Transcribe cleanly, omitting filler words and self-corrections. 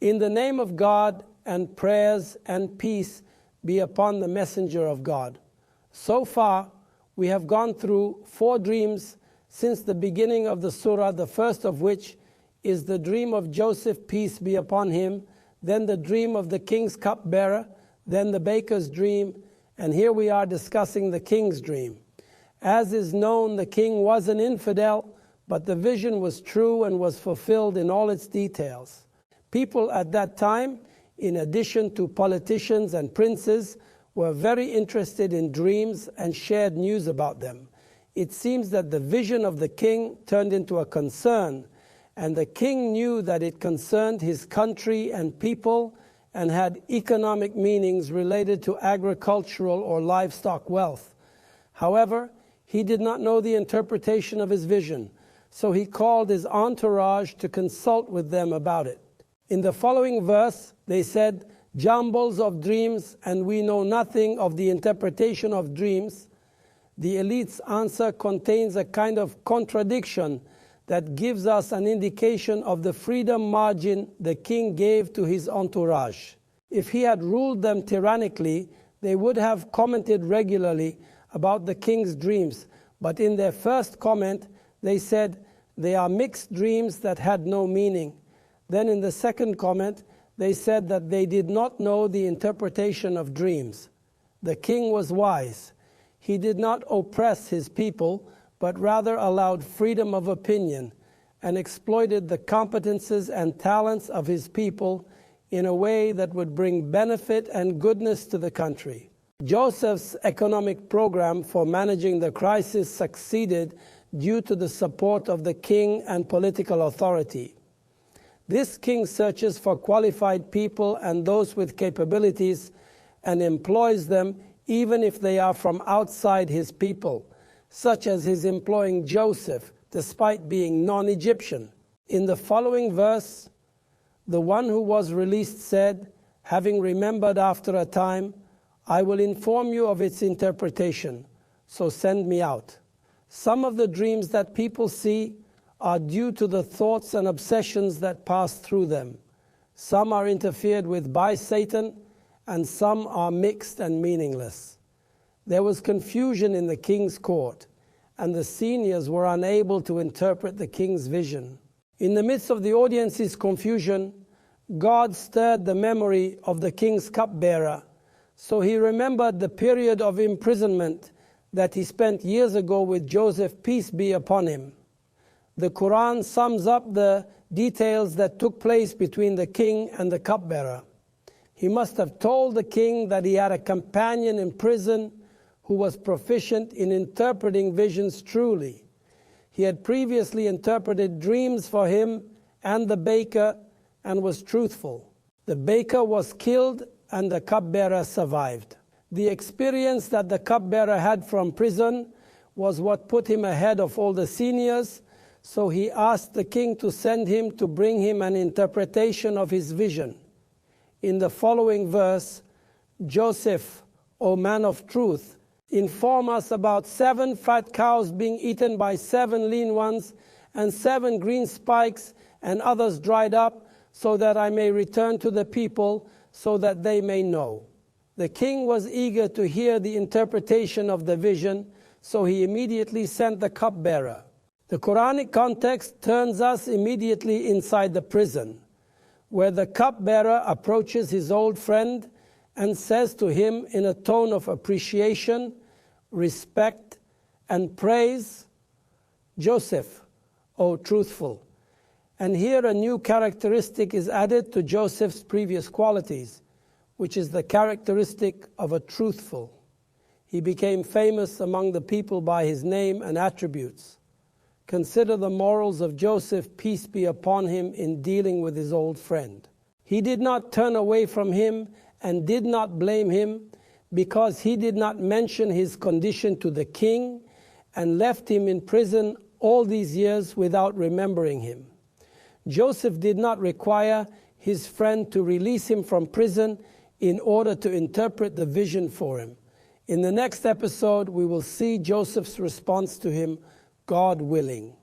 In the name of God, and prayers and peace be upon the messenger of God. So far, we have gone through 4 dreams since the beginning of the surah, the first of which is the dream of Joseph, peace be upon him, then the dream of the king's cupbearer, then the baker's dream, and here we are discussing the king's dream. As is known, the king was an infidel, but the vision was true and was fulfilled in all its details. People at that time, in addition to politicians and princes, were very interested in dreams and shared news about them. It seems that the vision of the king turned into a concern, and the king knew that it concerned his country and people and had economic meanings related to agricultural or livestock wealth. However, he did not know the interpretation of his vision, so he called his entourage to consult with them about it. In the following verse, they said, "Jumbles of dreams, and we know nothing of the interpretation of dreams." The elite's answer contains a kind of contradiction that gives us an indication of the freedom margin the king gave to his entourage. If he had ruled them tyrannically, they would have commented regularly about the king's dreams, but in their first comment, they said they are mixed dreams that had no meaning. Then in the second comment, they said that they did not know the interpretation of dreams. The king was wise. He did not oppress his people, but rather allowed freedom of opinion and exploited the competences and talents of his people in a way that would bring benefit and goodness to the country. Joseph's economic program for managing the crisis succeeded due to the support of the king and political authority. This king searches for qualified people and those with capabilities and employs them even if they are from outside his people, such as his employing Joseph, despite being non-Egyptian. In the following verse, the one who was released said, having remembered after a time, "I will inform you of its interpretation, so send me out." Some of the dreams that people see are due to the thoughts and obsessions that pass through them. Some are interfered with by Satan, and some are mixed and meaningless. There was confusion in the king's court, and the seniors were unable to interpret the king's vision. In the midst of the audience's confusion, God stirred the memory of the king's cupbearer, so he remembered the period of imprisonment that he spent years ago with Joseph, peace be upon him. The Quran sums up the details that took place between the king and the cupbearer. He must have told the king that he had a companion in prison who was proficient in interpreting visions truly. He had previously interpreted dreams for him and the baker and was truthful. The baker was killed and the cupbearer survived. The experience that the cupbearer had from prison was what put him ahead of all the seniors, so he asked the king to send him to bring him an interpretation of his vision. In the following verse, "Joseph, O man of truth, inform us about 7 fat cows being eaten by 7 lean ones, and 7 green spikes and others dried up, so that I may return to the people, so that they may know." The king was eager to hear the interpretation of the vision, so he immediately sent the cupbearer. The Quranic context turns us immediately inside the prison, where the cupbearer approaches his old friend and says to him in a tone of appreciation, respect, and praise, "Joseph, O truthful." And here a new characteristic is added to Joseph's previous qualities, which is the characteristic of a truthful. He became famous among the people by his name and attributes. Consider the morals of Joseph, peace be upon him, in dealing with his old friend. He did not turn away from him and did not blame him, because he did not mention his condition to the king and left him in prison all these years without remembering him. Joseph did not require his friend to release him from prison in order to interpret the vision for him. In the next episode, we will see Joseph's response to him, God willing.